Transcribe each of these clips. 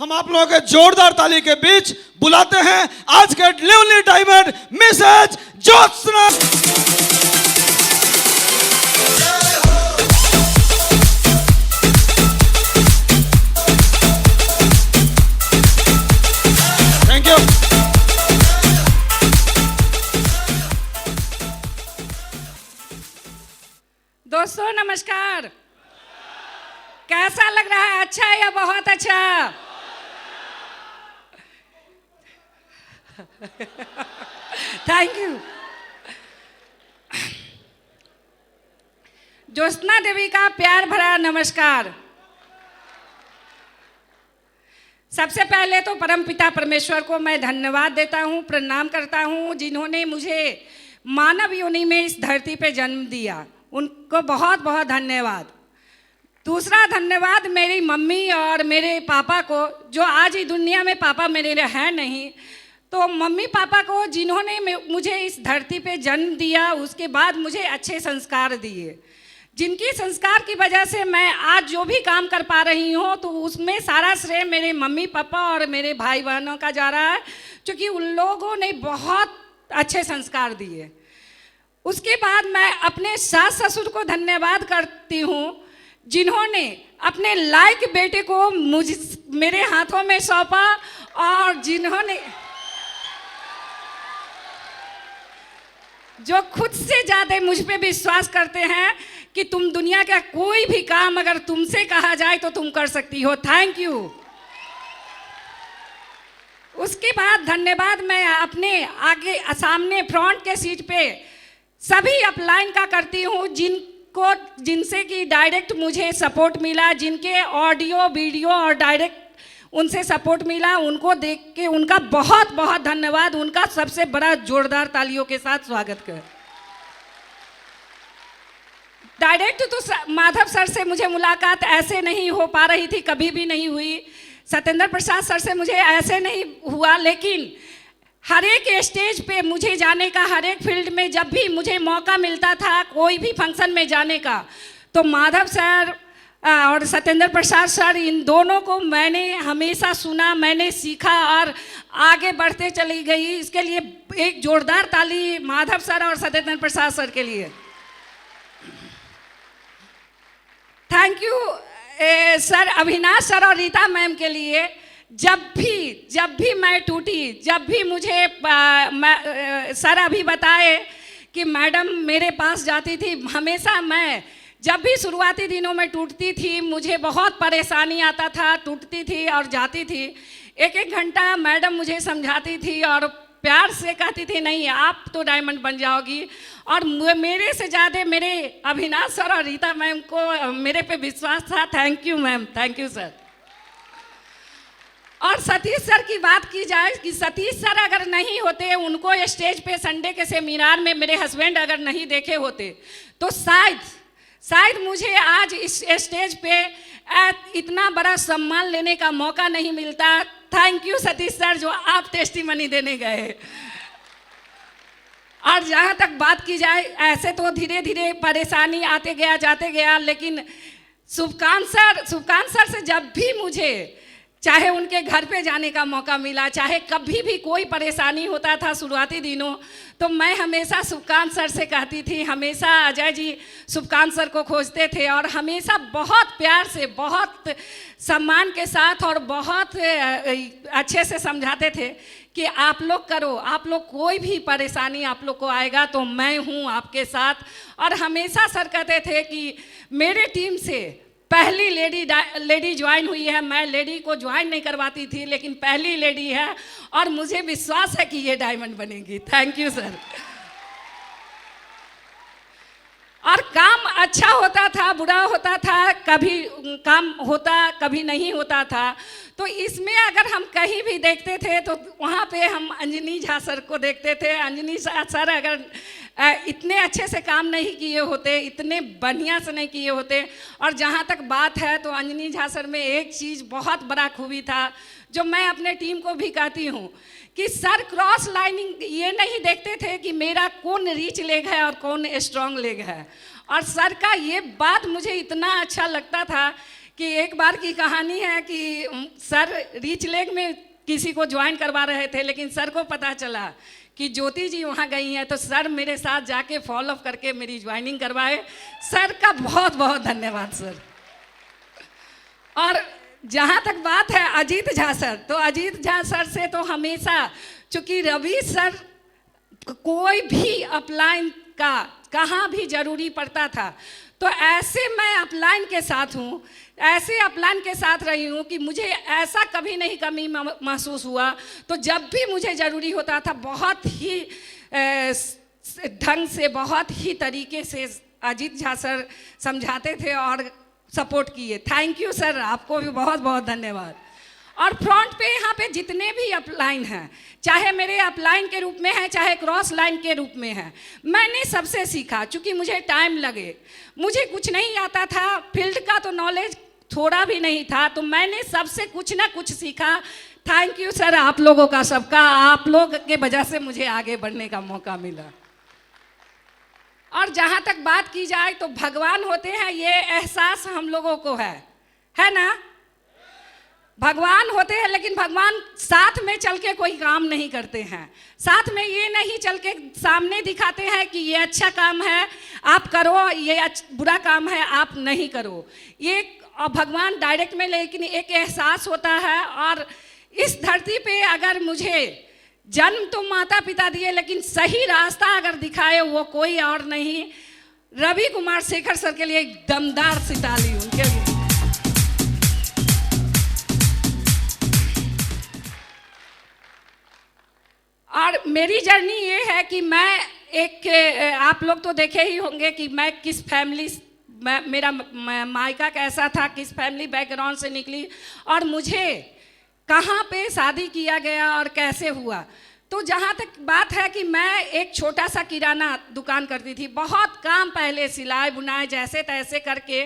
हम आप लोगों के जोरदार ताली के बीच बुलाते हैं आज के lively diamond Mrs Jyotsna. Thank you. दोस्तों नमस्कार। कैसा लग रहा है? अच्छा या बहुत अच्छा? Thank you. ज्योत्सना देवी का प्यार भरा नमस्कार। सबसे पहले तो परमपिता परमेश्वर को मैं धन्यवाद देता हूँ, प्रणाम करता हूँ, जिन्होंने मुझे मानव योनि में इस धरती पे जन्म दिया। उनको बहुत बहुत धन्यवाद। दूसरा धन्यवाद मेरी मम्मी और मेरे पापा को, जो आज ही दुनिया में पापा मेरे लिए हैं नहीं, तो मम्मी पापा को जिन्होंने मुझे इस धरती पे जन्म दिया, उसके बाद मुझे अच्छे संस्कार दिए, जिनकी संस्कार की वजह से मैं आज जो भी काम कर पा रही हूँ, तो उसमें सारा श्रेय मेरे मम्मी पापा और मेरे भाई बहनों का जा रहा है, क्योंकि उन लोगों ने बहुत अच्छे संस्कार दिए। उसके बाद मैं अपने सास ससुर को धन्यवाद करती हूँ, जिन्होंने अपने लायक बेटे को मेरे हाथों में सौंपा और जिन्होंने जो खुद से ज़्यादा मुझ पे विश्वास करते हैं कि तुम दुनिया का कोई भी काम अगर तुमसे कहा जाए तो तुम कर सकती हो। Thank you. उसके बाद धन्यवाद मैं अपने आगे सामने फ्रंट के सीट पे सभी अपलाइन का करती हूँ, जिनसे कि डायरेक्ट मुझे सपोर्ट मिला, जिनके ऑडियो वीडियो और डायरेक्ट उनसे सपोर्ट मिला, उनको देख के उनका बहुत बहुत धन्यवाद। उनका सबसे बड़ा जोरदार तालियों के साथ स्वागत कर। डायरेक्ट तो माधव सर से मुझे मुलाकात ऐसे नहीं हो पा रही थी, कभी भी नहीं हुई। सत्येंद्र प्रसाद सर से मुझे ऐसे नहीं हुआ, लेकिन हर एक स्टेज पे मुझे जाने का, हर एक फील्ड में जब भी मुझे मौका मिलता था कोई भी फंक्शन में जाने का, तो माधव सर और सत्येंद्र प्रसाद सर, इन दोनों को मैंने हमेशा सुना, मैंने सीखा और आगे बढ़ते चली गई। इसके लिए एक जोरदार ताली माधव सर और सत्येंद्र प्रसाद सर के लिए। Thank you sir, Avinash sir और रीता मैम के लिए। जब भी मैं टूटी, जब भी मुझे सर अभी बताए कि मैडम मेरे पास जाती थी, हमेशा मैं जब भी शुरुआती दिनों में टूटती थी, मुझे बहुत परेशानी आता था, टूटती थी और जाती थी। एक एक घंटा मैडम मुझे समझाती थी और प्यार से कहती थी नहीं आप तो डायमंड बन जाओगी। और मेरे से ज़्यादा मेरे अविनाश सर और रीता मैम को मेरे पे विश्वास था। Thank you ma'am, thank you sir. और सतीश सर की बात की जाए कि सतीश सर अगर नहीं होते, उनको स्टेज पे संडे के सेमिनार में मेरे हस्बैंड अगर नहीं देखे होते, तो शायद मुझे आज इस स्टेज पे इतना बड़ा सम्मान लेने का मौका नहीं मिलता। थैंक यू सतीश सर, जो आप टेस्टिमनी देने गए। और जहाँ तक बात की जाए, ऐसे तो धीरे धीरे परेशानी आते गया जाते गया, लेकिन शुभकांत सर से जब भी मुझे चाहे उनके घर पे जाने का मौका मिला, चाहे कभी भी कोई परेशानी होता था शुरुआती दिनों, तो मैं हमेशा शुभकांत सर से कहती थी। हमेशा अजय जी शुभकांत सर को खोजते थे और हमेशा बहुत प्यार से, बहुत सम्मान के साथ और बहुत अच्छे से समझाते थे कि आप लोग करो, आप लोग कोई भी परेशानी आप लोग को आएगा तो मैं हूँ आपके साथ। और हमेशा सर कहते थे कि मेरे टीम से पहली लेडी ज्वाइन हुई है। मैं लेडी को ज्वाइन नहीं करवाती थी, लेकिन पहली लेडी है और मुझे विश्वास है कि ये डायमंड बनेगी। Thank you sir. और काम अच्छा होता था, बुरा होता था, कभी काम होता, कभी नहीं होता था। तो इसमें अगर हम कहीं भी देखते थे तो वहाँ पे हम अंजनी झा सर को देखते थे। अंजनी सर अगर इतने अच्छे से काम नहीं किए होते, इतने बढ़िया से नहीं किए होते। और जहाँ तक बात है तो अंजनी झा सर में एक चीज़ बहुत बड़ा खूबी था, जो मैं अपने टीम को भी कहती हूँ कि सर क्रॉस लाइनिंग ये नहीं देखते थे कि मेरा कौन रीच लेग है और कौन स्ट्रॉन्ग लेग है। और सर का ये बात मुझे इतना अच्छा लगता था कि एक बार की कहानी है कि सर रीच लेक में किसी को ज्वाइन करवा रहे थे, लेकिन सर को पता चला कि ज्योति जी वहाँ गई हैं, तो सर मेरे साथ जाके फॉलो अप करके मेरी ज्वाइनिंग करवाए। सर का बहुत बहुत धन्यवाद सर। और जहाँ तक बात है अजीत झा सर, तो अजीत झा सर से तो हमेशा, चूँकि रवि सर कोई भी अपलाइन का कहाँ भी ज़रूरी पड़ता था, तो ऐसे मैं अपलाइन के साथ हूँ, ऐसे अपलाइन के साथ रही हूँ कि मुझे ऐसा कभी नहीं कमी महसूस हुआ। तो जब भी मुझे ज़रूरी होता था, बहुत ही ढंग से, बहुत ही तरीके से अजीत झा सर समझाते थे और सपोर्ट किए। थैंक यू सर, आपको भी बहुत बहुत धन्यवाद। और फ्रंट पे यहाँ पे जितने भी अपलाइन हैं, चाहे मेरे अपलाइन के रूप में है, चाहे क्रॉस लाइन के रूप में है, मैंने सबसे सीखा। चूँकि मुझे टाइम लगे, मुझे कुछ नहीं आता था, फील्ड का तो नॉलेज थोड़ा भी नहीं था, तो मैंने सबसे कुछ ना कुछ सीखा। थैंक यू सर, आप लोगों का सबका, आप लोग के वजह से मुझे आगे बढ़ने का मौका मिला। और जहाँ तक बात की जाए तो भगवान होते हैं, ये एहसास हम लोगों को है ना? भगवान होते हैं, लेकिन भगवान साथ में चल के कोई काम नहीं करते हैं। साथ में ये नहीं चल के सामने दिखाते हैं कि ये अच्छा काम है आप करो, ये बुरा काम है आप नहीं करो। ये भगवान डायरेक्ट में, लेकिन एक एहसास होता है। और इस धरती पे अगर मुझे जन्म तो माता पिता दिए, लेकिन सही रास्ता अगर दिखाए वो कोई और नहीं, रवि कुमार शेखर सर के लिए एक दमदार सी ताली उनके लिए। और मेरी जर्नी ये है कि मैं आप लोग तो देखे ही होंगे कि मैं किस फैमिली, मेरा मायका कैसा था, किस फैमिली बैकग्राउंड से निकली और मुझे कहाँ पे शादी किया गया और कैसे हुआ। तो जहाँ तक बात है कि मैं एक छोटा सा किराना दुकान करती थी, बहुत काम पहले सिलाई बुनाई जैसे तैसे करके।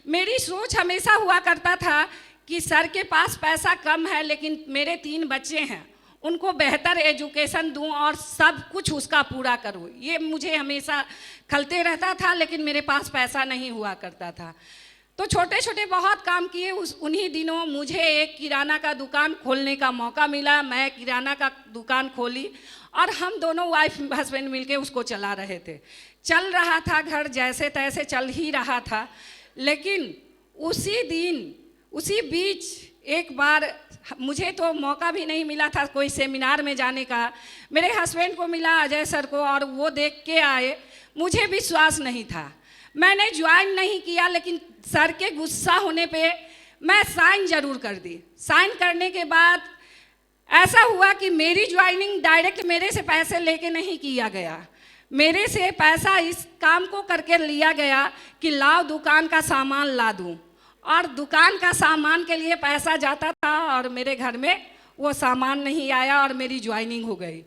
मेरी सोच हमेशा हुआ करता था कि सर के पास पैसा कम है, लेकिन मेरे 3 बच्चे हैं, उनको बेहतर एजुकेशन दूं और सब कुछ उसका पूरा करूं। ये मुझे हमेशा खलते रहता था, लेकिन मेरे पास पैसा नहीं हुआ करता था। तो छोटे छोटे बहुत काम किए। उन्हीं दिनों मुझे एक किराना का दुकान खोलने का मौका मिला। मैं किराना का दुकान खोली और हम दोनों वाइफ हस्बैंड मिलके उसको चला रहे थे। चल रहा था, घर जैसे तैसे चल ही रहा था। लेकिन उसी दिन, उसी बीच एक बार मुझे तो मौका भी नहीं मिला था कोई सेमिनार में जाने का, मेरे हस्बैंड को मिला, अजय सर को, और वो देख के आए। मुझे विश्वास नहीं था, मैंने ज्वाइन नहीं किया, लेकिन सर के गुस्सा होने पे मैं साइन जरूर कर दी। साइन करने के बाद ऐसा हुआ कि मेरी ज्वाइनिंग डायरेक्ट मेरे से पैसे लेके नहीं किया गया, मेरे से पैसा इस काम को करके लिया गया कि लाओ दुकान का सामान ला दूं। और दुकान का सामान के लिए पैसा जाता था और मेरे घर में वो सामान नहीं आया और मेरी ज्वाइनिंग हो गई।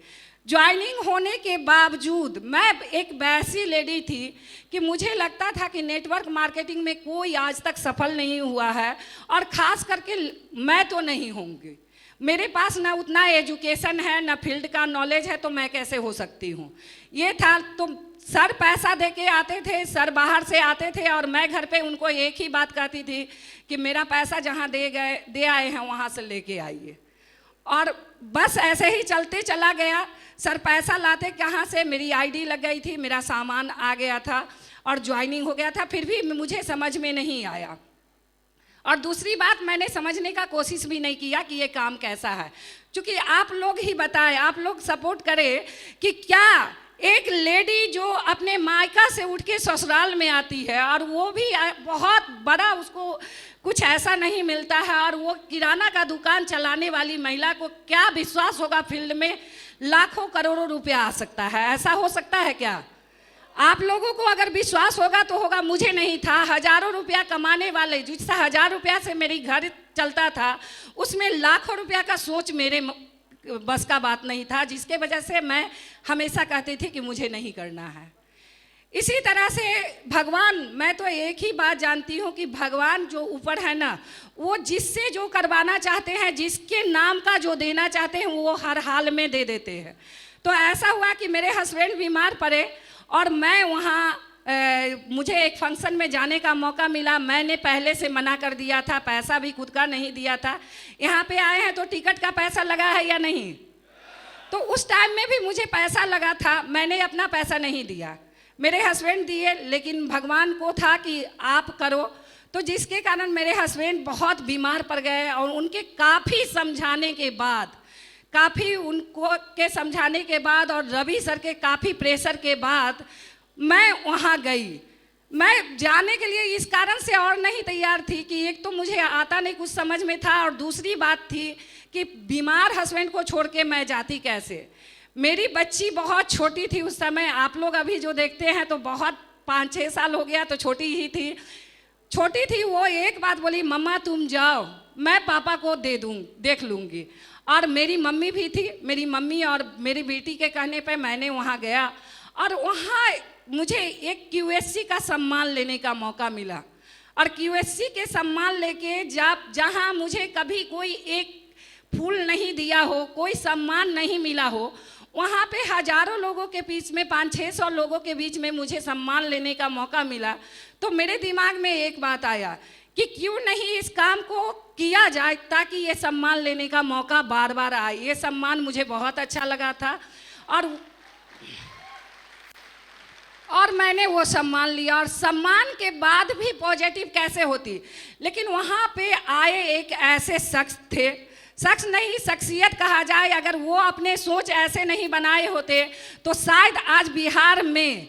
ज्वाइनिंग होने के बावजूद मैं एक वैसी लेडी थी कि मुझे लगता था कि नेटवर्क मार्केटिंग में कोई आज तक सफल नहीं हुआ है, और ख़ास करके मैं तो नहीं होंगी। मेरे पास ना उतना एजुकेशन है, ना फील्ड का नॉलेज है, तो मैं कैसे हो सकती हूँ। ये था। तो सर पैसा दे के आते थे, सर बाहर से आते थे, और मैं घर पे उनको एक ही बात कहती थी कि मेरा पैसा जहाँ दे आए हैं वहाँ से लेके आइए। और बस ऐसे ही चलते चला गया। सर पैसा लाते कहाँ से, मेरी आईडी लग गई थी, मेरा सामान आ गया था और ज्वाइनिंग हो गया था। फिर भी मुझे समझ में नहीं आया। और दूसरी बात, मैंने समझने का कोशिश भी नहीं किया कि ये काम कैसा है, क्योंकि आप लोग ही बताएं, आप लोग सपोर्ट करें कि क्या एक लेडी जो अपने मायका से उठ के ससुराल में आती है, और वो भी बहुत बड़ा, उसको कुछ ऐसा नहीं मिलता है, और वो किराना का दुकान चलाने वाली महिला को क्या विश्वास होगा फील्ड में लाखों करोड़ों रुपया आ सकता है? ऐसा हो सकता है क्या? आप लोगों को अगर विश्वास होगा तो होगा, मुझे नहीं था। हजारों रुपया कमाने वाले, जिससे 1000 रुपया से मेरी घर चलता था, उसमें लाखों रुपया का सोच मेरे बस का बात नहीं था, जिसके वजह से मैं हमेशा कहती थी कि मुझे नहीं करना है। इसी तरह से भगवान, मैं तो एक ही बात जानती हूँ कि भगवान जो ऊपर है ना, वो जिससे जो करवाना चाहते हैं, जिसके नाम का जो देना चाहते हैं, वो हर हाल में दे देते हैं। तो ऐसा हुआ कि मेरे हस्बैंड बीमार पड़े और मैं वहाँ मुझे एक फंक्शन में जाने का मौका मिला। मैंने पहले से मना कर दिया था, पैसा भी खुद का नहीं दिया था। यहाँ पे आए हैं तो टिकट का पैसा लगा है या नहीं? तो उस टाइम में भी मुझे पैसा लगा था, मैंने अपना पैसा नहीं दिया, मेरे हस्बैंड दिए, लेकिन भगवान को था कि आप करो। तो जिसके कारण मेरे हस्बैंड बहुत बीमार पड़ गए और उनके काफ़ी समझाने के बाद, और रवि सर के काफ़ी प्रेशर के बाद मैं वहाँ गई। मैं जाने के लिए इस कारण से और नहीं तैयार थी कि एक तो मुझे आता नहीं कुछ समझ में था, और दूसरी बात थी कि बीमार हस्बैंड को छोड़ के मैं जाती कैसे। मेरी बच्ची बहुत छोटी थी उस समय, आप लोग अभी जो देखते हैं तो बहुत 5-6 साल हो गया, तो छोटी ही थी। छोटी थी वो, एक बात बोली, मम्मा तुम जाओ, मैं पापा को देख लूँगी। और मेरी मम्मी भी थी, मेरी मम्मी और मेरी बेटी के कहने पे मैंने वहाँ गया, और वहाँ मुझे एक QSC का सम्मान लेने का मौका मिला। और QSC के सम्मान लेके जहाँ मुझे कभी कोई एक फूल नहीं दिया हो, कोई सम्मान नहीं मिला हो, वहाँ पे हजारों लोगों के बीच में, 500-600 लोगों के बीच में मुझे सम्मान लेने का मौका मिला। तो मेरे दिमाग में एक बात आया कि क्यों नहीं इस काम को किया जाए ताकि ये सम्मान लेने का मौका बार बार आए। ये सम्मान मुझे बहुत अच्छा लगा था, और मैंने वो सम्मान लिया। और सम्मान के बाद भी पॉजिटिव कैसे होती, लेकिन वहाँ पे आए एक ऐसे शख्स नहीं, शख्सियत कहा जाए, अगर वो अपने सोच ऐसे नहीं बनाए होते तो शायद आज बिहार में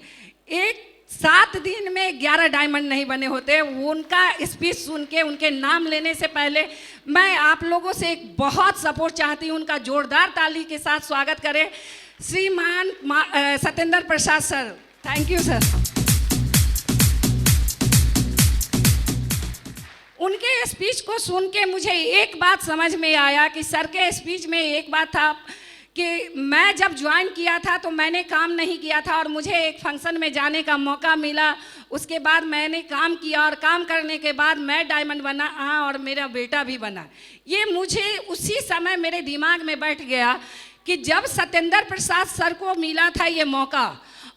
7 दिन में 11 डायमंड नहीं बने होते। उनका स्पीच सुन के, उनके नाम लेने से पहले मैं आप लोगों से एक बहुत सपोर्ट चाहती हूँ। उनका जोरदार ताली के साथ स्वागत करें श्रीमान सत्येंद्र प्रसाद सर। Thank you sir. उनके स्पीच को सुन के मुझे एक बात समझ में आया कि सर के स्पीच में एक बात था कि मैं जब ज्वाइन किया था तो मैंने काम नहीं किया था, और मुझे एक फंक्शन में जाने का मौका मिला। उसके बाद मैंने काम किया, और काम करने के बाद मैं डायमंड बना, और मेरा बेटा भी बना। ये मुझे उसी समय मेरे दिमाग में बैठ गया कि जब सत्येंद्र प्रसाद सर को मिला था ये मौका,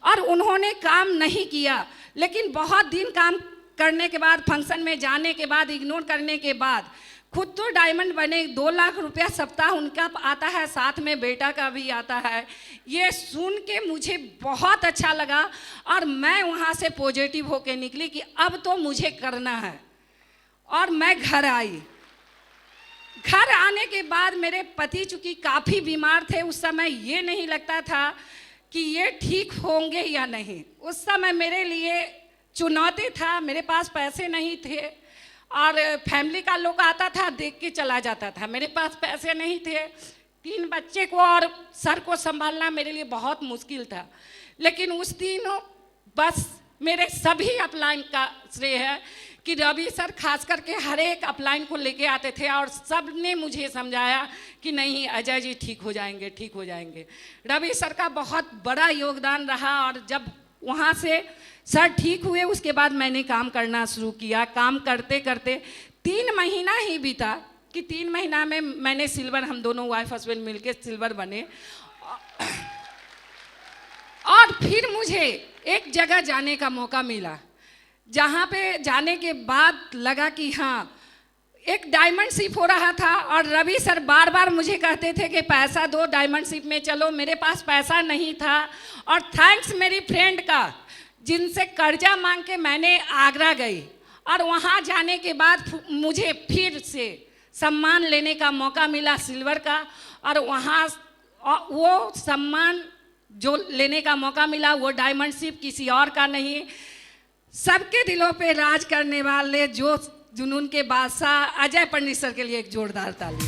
और उन्होंने काम नहीं किया, लेकिन बहुत दिन काम करने के बाद, फंक्शन में जाने के बाद, इग्नोर करने के बाद खुद तो डायमंड बने। 2 लाख रुपया सप्ताह उनका आता है, साथ में बेटा का भी आता है। ये सुन के मुझे बहुत अच्छा लगा, और मैं वहाँ से पॉजिटिव होके निकली कि अब तो मुझे करना है। और मैं घर आई। घर आने के बाद मेरे पति चूँकि काफ़ी बीमार थे उस समय, ये नहीं लगता था कि ये ठीक होंगे या नहीं। उस समय मेरे लिए चुनौती था, मेरे पास पैसे नहीं थे, और फैमिली का लोग आता था देख के चला जाता था। मेरे पास पैसे नहीं थे, 3 बच्चे को और सर को संभालना मेरे लिए बहुत मुश्किल था। लेकिन उस दिनों बस मेरे सभी अपलाइन का श्रेय है कि रवि सर खास करके हर एक अपलाइन को लेके आते थे, और सब ने मुझे समझाया कि नहीं अजय जी ठीक हो जाएंगे, ठीक हो जाएंगे। रवि सर का बहुत बड़ा योगदान रहा, और जब वहाँ से सर ठीक हुए उसके बाद मैंने काम करना शुरू किया। काम करते करते 3 महीना ही बीता कि 3 महीना में मैंने सिल्वर, हम दोनों वाइफ हस्बैंड मिलके सिल्वर बने। और फिर मुझे एक जगह जाने का मौका मिला, जहाँ पे जाने के बाद लगा कि हाँ एक डायमंड शिप हो रहा था, और रवि सर बार बार मुझे कहते थे कि पैसा दो, डायमंड शिप में चलो। मेरे पास पैसा नहीं था, और थैंक्स मेरी फ्रेंड का, जिनसे कर्जा मांग के मैंने आगरा गई, और वहाँ जाने के बाद मुझे फिर से सम्मान लेने का मौका मिला सिल्वर का। और वहाँ वो सम्मान जो लेने का मौका मिला वो डायमंड शिप किसी और का नहीं, सबके दिलों पे राज करने वाले जो जुनून के बादशाह अजय पंडित सर के लिए एक जोरदार ताली।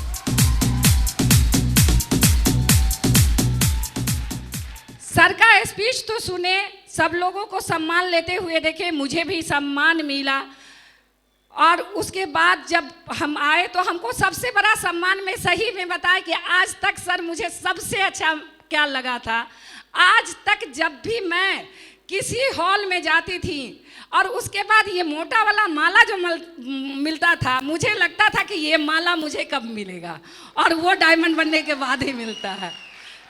सर का स्पीच तो सुने, सब लोगों को सम्मान लेते हुए देखे, मुझे भी सम्मान मिला। और उसके बाद जब हम आए तो हमको सबसे बड़ा सम्मान में सही में बताया कि आज तक सर मुझे सबसे अच्छा क्या लगा था, आज तक जब भी मैं किसी हॉल में जाती थी और उसके बाद ये मोटा वाला माला जो मिलता था, मुझे लगता था कि ये माला मुझे कब मिलेगा, और वो डायमंड बनने के बाद ही मिलता है।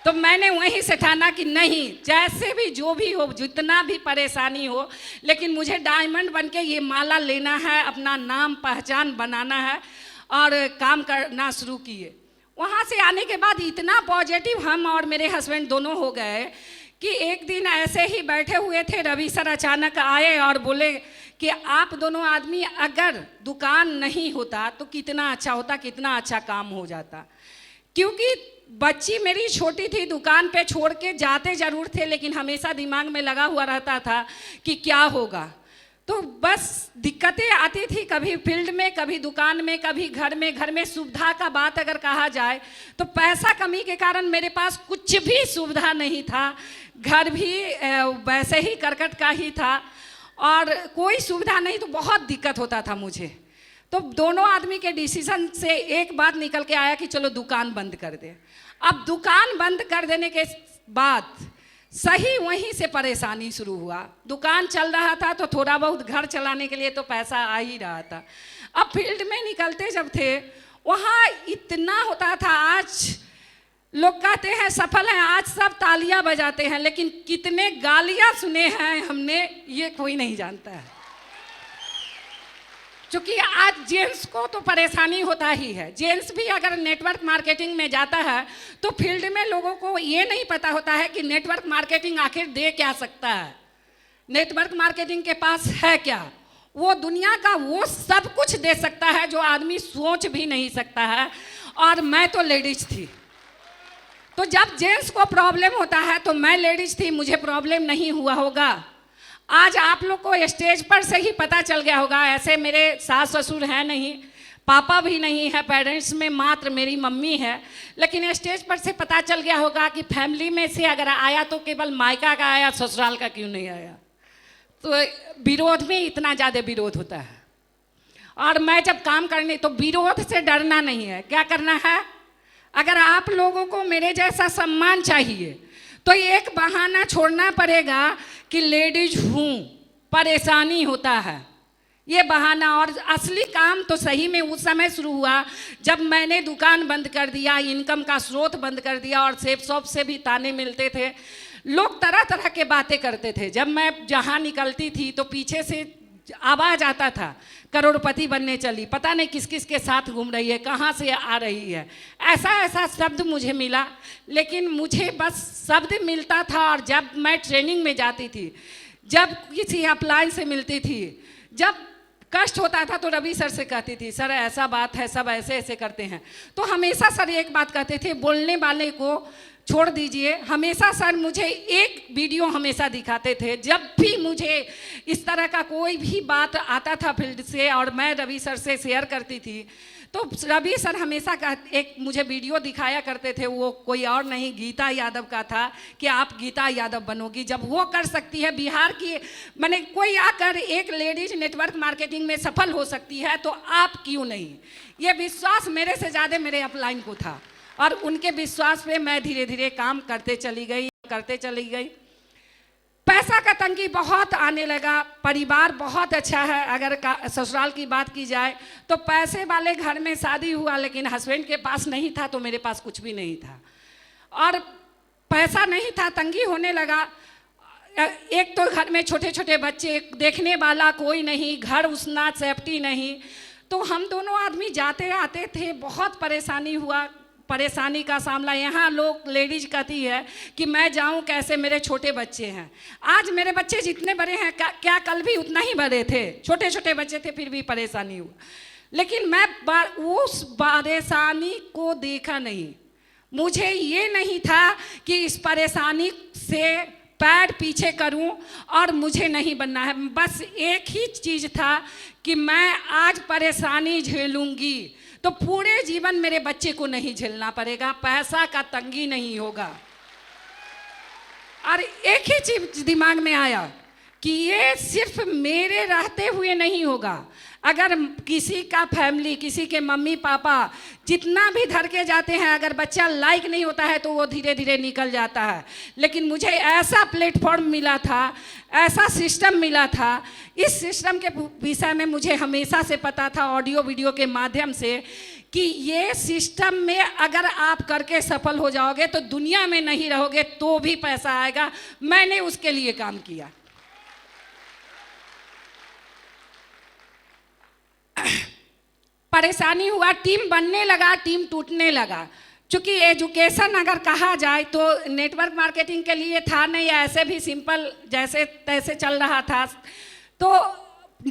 तो मैंने वहीं से ठाना कि नहीं, जैसे भी जो भी हो, जितना भी परेशानी हो, लेकिन मुझे डायमंड बन के ये माला लेना है, अपना नाम पहचान बनाना है। और काम करना शुरू किए। वहाँ से आने के बाद इतना पॉजिटिव हम और मेरे हस्बैंड दोनों हो गए कि एक दिन ऐसे ही बैठे हुए थे, रवि सर अचानक आए और बोले कि आप दोनों आदमी अगर दुकान नहीं होता तो कितना अच्छा होता, कितना अच्छा काम हो जाता। क्योंकि बच्ची मेरी छोटी थी, दुकान पे छोड़ के जाते ज़रूर थे, लेकिन हमेशा दिमाग में लगा हुआ रहता था कि क्या होगा। तो बस दिक्कतें आती थी, कभी फील्ड में, कभी दुकान में, कभी घर में। घर में सुविधा का बात अगर कहा जाए तो पैसा कमी के कारण मेरे पास कुछ भी सुविधा नहीं था। घर भी वैसे ही करकट का ही था और कोई सुविधा नहीं, तो बहुत दिक्कत होता था मुझे। तो दोनों आदमी के डिसीजन से एक बात निकल के आया कि चलो दुकान बंद कर दे। अब दुकान बंद कर देने के बाद सही वहीं से परेशानी शुरू हुआ। दुकान चल रहा था तो थोड़ा बहुत घर चलाने के लिए तो पैसा आ ही रहा था। अब फील्ड में निकलते जब थे, वहाँ इतना होता था। आज लोग कहते हैं सफल हैं, आज सब तालियां बजाते हैं, लेकिन कितने गालियां सुने हैं हमने, ये कोई नहीं जानता है। क्योंकि आज जेंट्स को तो परेशानी होता ही है। जेंट्स भी अगर नेटवर्क मार्केटिंग में जाता है तो फील्ड में लोगों को ये नहीं पता होता है कि नेटवर्क मार्केटिंग आखिर दे क्या सकता है, नेटवर्क मार्केटिंग के पास है क्या। वो दुनिया का वो सब कुछ दे सकता है जो आदमी सोच भी नहीं सकता है। और मैं तो लेडीज थी, तो जब जेंट्स को प्रॉब्लम होता है तो मैं लेडीज थी, मुझे प्रॉब्लम नहीं हुआ होगा। आज आप लोग को स्टेज पर से ही पता चल गया होगा। ऐसे मेरे सास ससुर हैं नहीं, पापा भी नहीं है, पेरेंट्स में मात्र मेरी मम्मी है, लेकिन स्टेज पर से पता चल गया होगा कि फैमिली में से अगर आया तो केवल मायका का आया, ससुराल का क्यों नहीं आया। तो विरोध में इतना ज़्यादा विरोध होता है। और मैं जब काम करने, तो विरोध से डरना नहीं है, क्या करना है। अगर आप लोगों को मेरे जैसा सम्मान चाहिए तो एक बहाना छोड़ना पड़ेगा कि लेडीज हूँ, परेशानी होता है, ये बहाना। और असली काम तो सही में उस समय शुरू हुआ जब मैंने दुकान बंद कर दिया, इनकम का स्रोत बंद कर दिया और सेफ शॉप से भी ताने मिलते थे। लोग तरह तरह के बातें करते थे। जब मैं जहाँ निकलती थी तो पीछे से आवाज़ आता था, करोड़पति बनने चली, पता नहीं किस किस के साथ घूम रही है, कहाँ से आ रही है। ऐसा ऐसा शब्द मुझे मिला, लेकिन मुझे बस शब्द मिलता था। और जब मैं ट्रेनिंग में जाती थी, जब किसी अप्लाइन से मिलती थी, जब कष्ट होता था तो रवि सर से कहती थी, सर ऐसा बात है, सब ऐसे ऐसे करते हैं। तो हमेशा सर एक बात कहते थे, बोलने वाले को छोड़ दीजिए। हमेशा सर मुझे एक वीडियो हमेशा दिखाते थे। जब भी मुझे इस तरह का कोई भी बात आता था फील्ड से और मैं रवि सर से शेयर करती थी, तो रवि सर हमेशा एक मुझे वीडियो दिखाया करते थे। वो कोई और नहीं, गीता यादव का था कि आप गीता यादव बनोगी। जब वो कर सकती है बिहार की, मैंने कोई आकर एक लेडीज नेटवर्क मार्केटिंग में सफल हो सकती है, तो आप क्यों नहीं। ये विश्वास मेरे से ज़्यादा मेरे अपलाइन को था और उनके विश्वास पे मैं धीरे धीरे काम करते चली गई। पैसा का तंगी बहुत आने लगा। परिवार बहुत अच्छा है। अगर ससुराल की बात की जाए तो पैसे वाले घर में शादी हुआ, लेकिन हस्बैंड के पास नहीं था तो मेरे पास कुछ भी नहीं था। और पैसा नहीं था, तंगी होने लगा। एक तो घर में छोटे छोटे बच्चे, देखने वाला कोई नहीं, घर उसना सेफ्टी नहीं। तो हम दोनों आदमी जाते आते थे, बहुत परेशानी हुआ। परेशानी का सामना यहाँ लोग लेडीज कहती है कि मैं जाऊँ कैसे, मेरे छोटे बच्चे हैं। आज मेरे बच्चे जितने बड़े हैं, क्या कल भी उतना ही बड़े थे, छोटे छोटे बच्चे थे, फिर भी परेशानी हुआ। लेकिन मैं उस परेशानी को देखा नहीं। मुझे ये नहीं था कि इस परेशानी से पैर पीछे करूं और मुझे नहीं बनना है। बस एक ही चीज़ था कि मैं आज परेशानी झेलूंगी तो पूरे जीवन मेरे बच्चे को नहीं झेलना पड़ेगा, पैसा का तंगी नहीं होगा। और एक ही चीज दिमाग में आया कि ये सिर्फ मेरे रहते हुए नहीं होगा। अगर किसी का फैमिली, किसी के मम्मी पापा जितना भी धर के जाते हैं, अगर बच्चा लाइक नहीं होता है तो वो धीरे धीरे निकल जाता है। लेकिन मुझे ऐसा प्लेटफॉर्म मिला था, ऐसा सिस्टम मिला था। इस सिस्टम के विषय में मुझे हमेशा से पता था, ऑडियो वीडियो के माध्यम से, कि ये सिस्टम में अगर आप करके सफल हो जाओगे तो दुनिया में नहीं रहोगे तो भी पैसा आएगा। मैंने उसके लिए काम किया। परेशानी हुआ, टीम बनने लगा, टीम टूटने लगा। चूँकि एजुकेशन अगर कहा जाए तो नेटवर्क मार्केटिंग के लिए था नहीं, ऐसे भी सिंपल जैसे तैसे चल रहा था। तो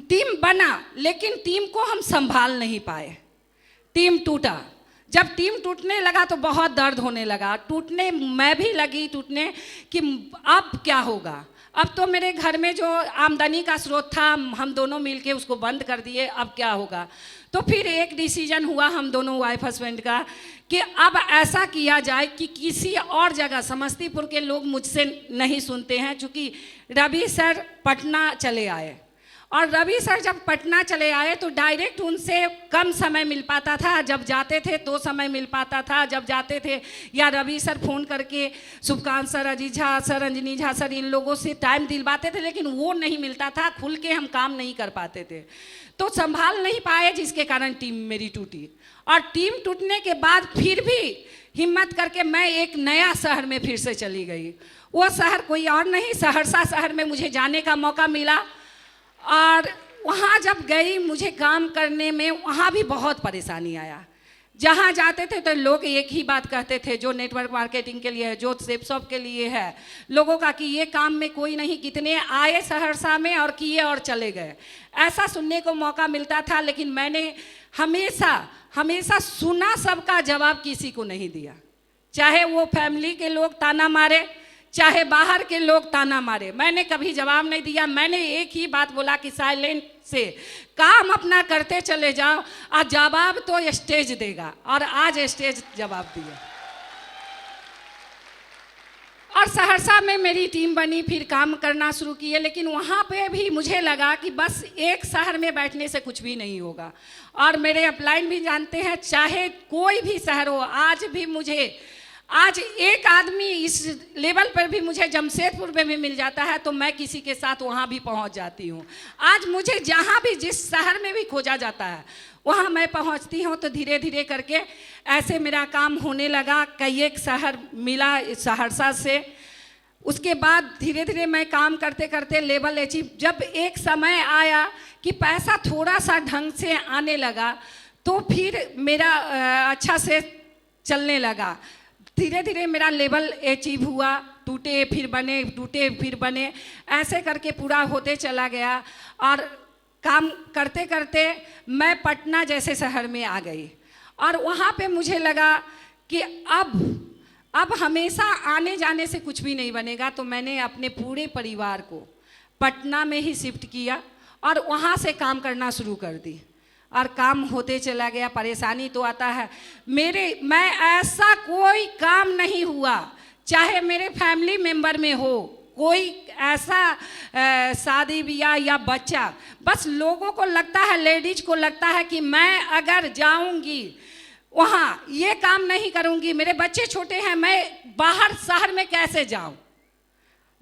टीम बना लेकिन टीम को हम संभाल नहीं पाए, टीम टूटा। जब टीम टूटने लगा तो बहुत दर्द होने लगा, टूटने मैं भी लगी टूटने कि अब क्या होगा। अब तो मेरे घर में जो आमदनी का स्रोत था हम दोनों मिलके उसको बंद कर दिए, अब क्या होगा। तो फिर एक डिसीजन हुआ हम दोनों वाइफ हस्बैंड का कि अब ऐसा किया जाए कि किसी और जगह, समस्तीपुर के लोग मुझसे नहीं सुनते हैं, चूँकि रवि सर पटना चले आए और रवि सर जब पटना चले आए तो डायरेक्ट उनसे कम समय मिल पाता था। जब जाते थे तो समय मिल पाता था, जब जाते थे या रवि सर फ़ोन करके Shubhkant sir, Ajit Jha sir, Anjani Jha sir, इन लोगों से टाइम दिलवाते थे, लेकिन वो नहीं मिलता था, खुल के हम काम नहीं कर पाते थे, तो संभाल नहीं पाए, जिसके कारण टीम मेरी टूटी। और टीम टूटने के बाद फिर भी हिम्मत करके मैं एक नया शहर में फिर से चली गई। वो शहर कोई और नहीं, सहरसा शहर में मुझे जाने का मौका मिला। और वहाँ जब गई मुझे काम करने में वहाँ भी बहुत परेशानी आया। जहाँ जाते थे तो लोग एक ही बात कहते थे, जो नेटवर्क मार्केटिंग के लिए है, जो सेप शॉप के लिए है, लोगों का कि ये काम में कोई नहीं, कितने आए सहरसा में और किए और चले गए, ऐसा सुनने को मौका मिलता था। लेकिन मैंने हमेशा सुना, सबका जवाब किसी को नहीं दिया। चाहे वो फैमिली के लोग ताना मारे, चाहे बाहर के लोग ताना मारे, मैंने कभी जवाब नहीं दिया। मैंने एक ही बात बोला कि साइलेंट से काम अपना करते चले जाओ, और जवाब तो स्टेज देगा, और आज स्टेज जवाब दिया। और सहरसा में मेरी टीम बनी, फिर काम करना शुरू किए। लेकिन वहाँ पे भी मुझे लगा कि बस एक शहर में बैठने से कुछ भी नहीं होगा। और मेरे अपलाइन भी जानते हैं, चाहे कोई भी शहर हो, आज एक आदमी इस लेवल पर भी मुझे जमशेदपुर में भी मिल जाता है तो मैं किसी के साथ वहाँ भी पहुँच जाती हूँ। आज मुझे जहाँ भी, जिस शहर में भी खोजा जाता है वहाँ मैं पहुँचती हूँ। तो धीरे धीरे करके ऐसे मेरा काम होने लगा। कई एक शहर मिला सहरसा से। उसके बाद धीरे धीरे मैं काम करते करते लेवल अचीव, जब एक समय आया कि पैसा थोड़ा सा ढंग से आने लगा तो फिर मेरा अच्छा से चलने लगा। धीरे धीरे मेरा लेवल अचीव हुआ, टूटे फिर बने, टूटे फिर बने, ऐसे करके पूरा होते चला गया। और काम करते करते मैं पटना जैसे शहर में आ गई। और वहाँ पे मुझे लगा कि अब हमेशा आने जाने से कुछ भी नहीं बनेगा। तो मैंने अपने पूरे परिवार को पटना में ही शिफ्ट किया और वहाँ से काम करना शुरू कर दी। और काम होते चला गया। परेशानी तो आता है, मैं ऐसा कोई काम नहीं हुआ, चाहे मेरे फैमिली मेंबर में हो कोई ऐसा शादी ब्याह या बच्चा, बस लोगों को लगता है, लेडीज को लगता है कि मैं अगर जाऊंगी वहाँ ये काम नहीं करूंगी, मेरे बच्चे छोटे हैं, मैं बाहर शहर में कैसे जाऊं,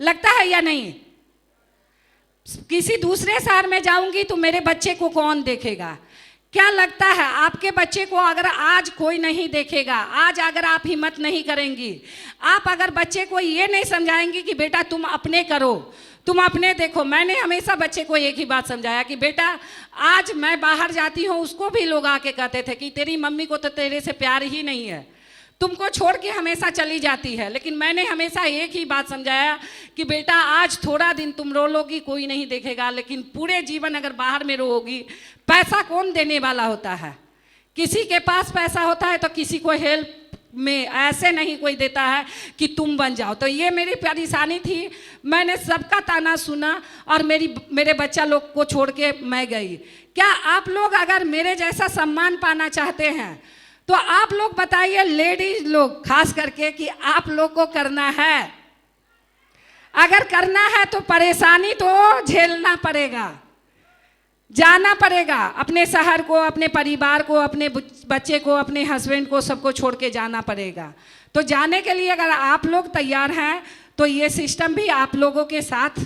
लगता है या नहीं। किसी दूसरे शहर में जाऊंगी तो मेरे बच्चे को कौन देखेगा। क्या लगता है आपके बच्चे को अगर आज कोई नहीं देखेगा, आज अगर आप हिम्मत नहीं करेंगी, आप अगर बच्चे को ये नहीं समझाएंगी कि बेटा तुम अपने करो, तुम अपने देखो। मैंने हमेशा बच्चे को एक ही बात समझाया कि बेटा आज मैं बाहर जाती हूँ, उसको भी लोग आके कहते थे कि तेरी मम्मी को तो तेरे से प्यार ही नहीं है, तुमको छोड़ के हमेशा चली जाती है। लेकिन मैंने हमेशा एक ही बात समझाया कि बेटा आज थोड़ा दिन तुम रो लोगी, कोई नहीं देखेगा, लेकिन पूरे जीवन अगर बाहर में रोगी, पैसा कौन देने वाला होता है। किसी के पास पैसा होता है तो किसी को हेल्प में ऐसे नहीं कोई देता है कि तुम बन जाओ। तो ये मेरी परेशानी थी। मैंने सबका ताना सुना और मेरे बच्चा लोग को छोड़ के मैं गई। क्या आप लोग अगर मेरे जैसा सम्मान पाना चाहते हैं तो आप लोग बताइए, लेडीज लोग खास करके, कि आप लोग को करना है। अगर करना है तो परेशानी तो झेलना पड़ेगा, जाना पड़ेगा, अपने शहर को, अपने परिवार को, अपने बच्चे को, अपने हस्बैंड को, सबको छोड़ के जाना पड़ेगा। तो जाने के लिए अगर आप लोग तैयार हैं तो ये सिस्टम भी आप लोगों के साथ,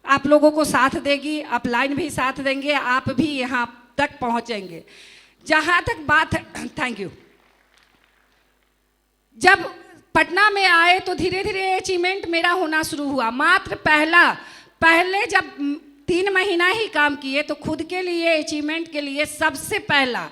आप लोगों को साथ देगी, अपलाइन भी साथ देंगे, आप भी यहाँ तक पहुँचेंगे। जहाँ तक बात है, थैंक यू। जब पटना में आए तो धीरे धीरे अचीवमेंट मेरा होना शुरू हुआ। मात्र पहले जब 3 महीना ही काम किए तो खुद के लिए अचीवमेंट के लिए सबसे पहला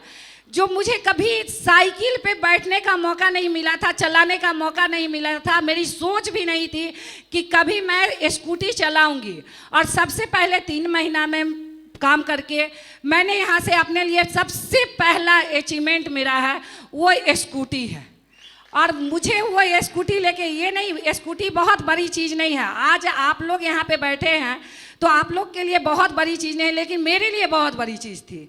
जो मुझे कभी साइकिल पे बैठने का मौका नहीं मिला था, चलाने का मौका नहीं मिला था, मेरी सोच भी नहीं थी कि कभी मैं स्कूटी चलाऊंगी। और सबसे पहले 3 महीना में काम करके मैंने यहाँ से अपने लिए सबसे पहला अचीवमेंट मेरा है वो स्कूटी है। और मुझे वो स्कूटी लेके, ये नहीं, स्कूटी बहुत बड़ी चीज़ नहीं है। आज आप लोग यहाँ पे बैठे हैं तो आप लोग के लिए बहुत बड़ी चीज़ नहीं, लेकिन मेरे लिए बहुत बड़ी चीज़ थी।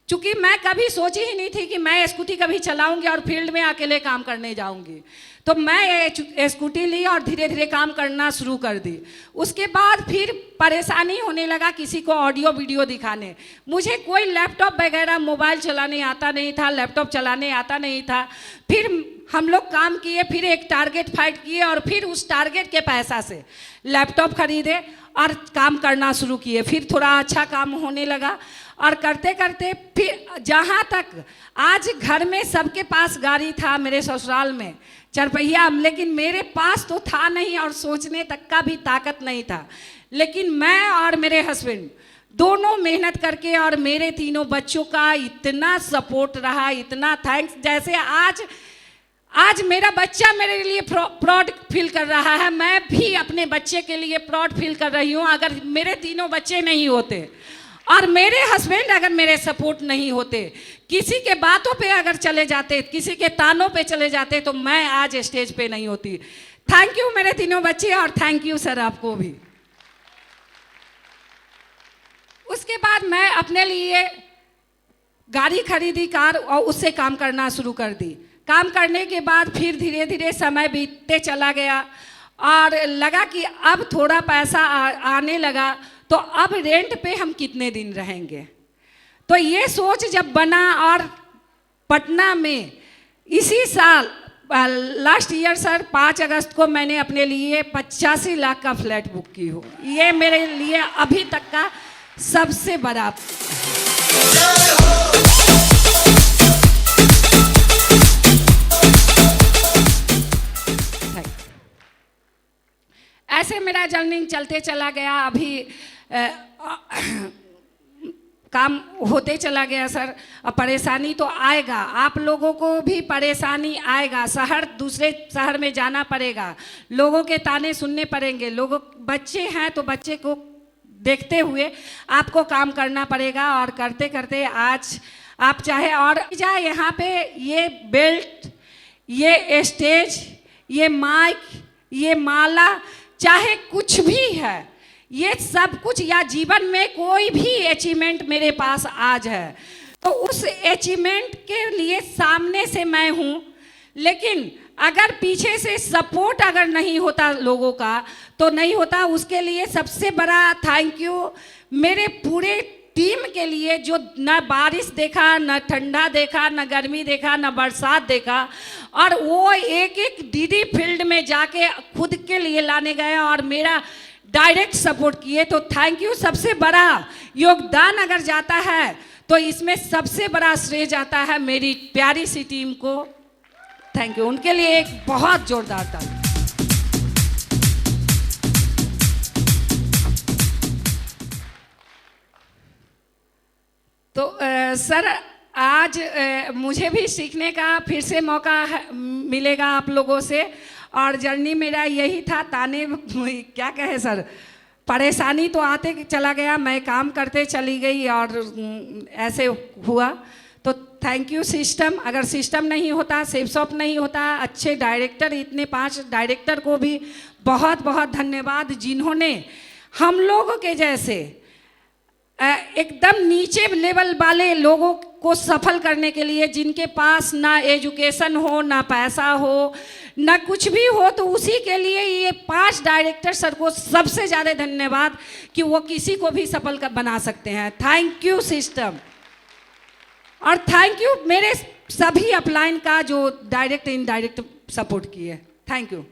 चूँकि मैं कभी सोची ही नहीं थी कि मैं स्कूटी कभी चलाऊंगी और फील्ड में अकेले काम करने जाऊंगी। तो मैं स्कूटी ली और धीरे धीरे काम करना शुरू कर दी। उसके बाद फिर परेशानी होने लगा किसी को ऑडियो वीडियो दिखाने। मुझे कोई लैपटॉप वगैरह मोबाइल चलाने आता नहीं था, लैपटॉप चलाने आता नहीं था। फिर हम लोग काम किए, फिर एक टारगेट फाइट किए और फिर उस टारगेट के पैसा से लैपटॉप खरीदे और काम करना शुरू किए। फिर थोड़ा अच्छा काम होने लगा और करते करते फिर जहाँ तक आज घर में सबके पास गाड़ी था, मेरे ससुराल में 4 पहिया, लेकिन मेरे पास तो था नहीं और सोचने तक का भी ताकत नहीं था। लेकिन मैं और मेरे हस्बैंड दोनों मेहनत करके और मेरे 3 बच्चों का इतना सपोर्ट रहा, इतना थैंक्स। जैसे आज मेरा बच्चा मेरे लिए प्राउड फील कर रहा है, मैं भी अपने बच्चे के लिए प्राउड फील कर रही हूँ। अगर मेरे 3 बच्चे नहीं होते और मेरे हस्बैंड अगर मेरे सपोर्ट नहीं होते, किसी के बातों पे अगर चले जाते, किसी के तानों पे चले जाते, तो मैं आज स्टेज पे नहीं होती। थैंक यू मेरे 3 बच्चे और थैंक यू सर आपको भी। उसके बाद मैं अपने लिए गाड़ी खरीदी, कार, और उससे काम करना शुरू कर दी। काम करने के बाद फिर धीरे धीरे समय बीतते चला गया और लगा कि अब थोड़ा पैसा आने लगा, तो अब रेंट पे हम कितने दिन रहेंगे। तो ये सोच जब बना और पटना में इसी साल लास्ट ईयर सर 5 अगस्त को मैंने अपने लिए 85 लाख का फ्लैट बुक की हो। ये मेरे लिए अभी तक का सबसे बड़ा। ऐसे मेरा जर्नी चलते चला गया। अभी काम होते चला गया सर। अब परेशानी तो आएगा, आप लोगों को भी परेशानी आएगा। दूसरे शहर में जाना पड़ेगा, लोगों के ताने सुनने पड़ेंगे। बच्चे हैं तो बच्चे को देखते हुए आपको काम करना पड़ेगा। और करते करते आज आप चाहे और जाए, यहाँ पे ये बेल्ट, ये स्टेज, ये माइक, ये माला, चाहे कुछ भी है, ये सब कुछ या जीवन में कोई भी अचीवमेंट मेरे पास आज है, तो उस अचीवमेंट के लिए सामने से मैं हूँ। लेकिन अगर पीछे से सपोर्ट अगर नहीं होता लोगों का तो नहीं होता। उसके लिए सबसे बड़ा थैंक यू मेरे पूरे टीम के लिए, जो न बारिश देखा, न ठंडा देखा, न गर्मी देखा, न बरसात देखा, और वो एक एक डीडी फील्ड में जाके खुद के लिए लाने गए और मेरा डायरेक्ट सपोर्ट किए। तो थैंक यू। सबसे बड़ा योगदान अगर जाता है तो इसमें सबसे बड़ा श्रेय जाता है मेरी प्यारी सी टीम को। थैंक यू, उनके लिए एक बहुत जोरदार ताली। तो सर आज मुझे भी सीखने का फिर से मौका मिलेगा आप लोगों से। और जर्नी मेरा यही था, ताने क्या कहे सर, परेशानी तो आते चला गया, मैं काम करते चली गई और ऐसे हुआ। तो थैंक यू सिस्टम। अगर सिस्टम नहीं होता, सेफ शॉप नहीं होता, अच्छे डायरेक्टर, इतने 5 डायरेक्टर को भी बहुत बहुत धन्यवाद, जिन्होंने हम लोगों के जैसे एकदम नीचे लेवल वाले लोगों को सफल करने के लिए, जिनके पास ना एजुकेशन हो, ना पैसा हो, ना कुछ भी हो, तो उसी के लिए ये 5 डायरेक्टर सर को सबसे ज़्यादा धन्यवाद कि वो किसी को भी सफल बना सकते हैं। Thank you system. और थैंक यू मेरे सभी अपलाइन का जो डायरेक्ट इनडायरेक्ट सपोर्ट किए। Thank you.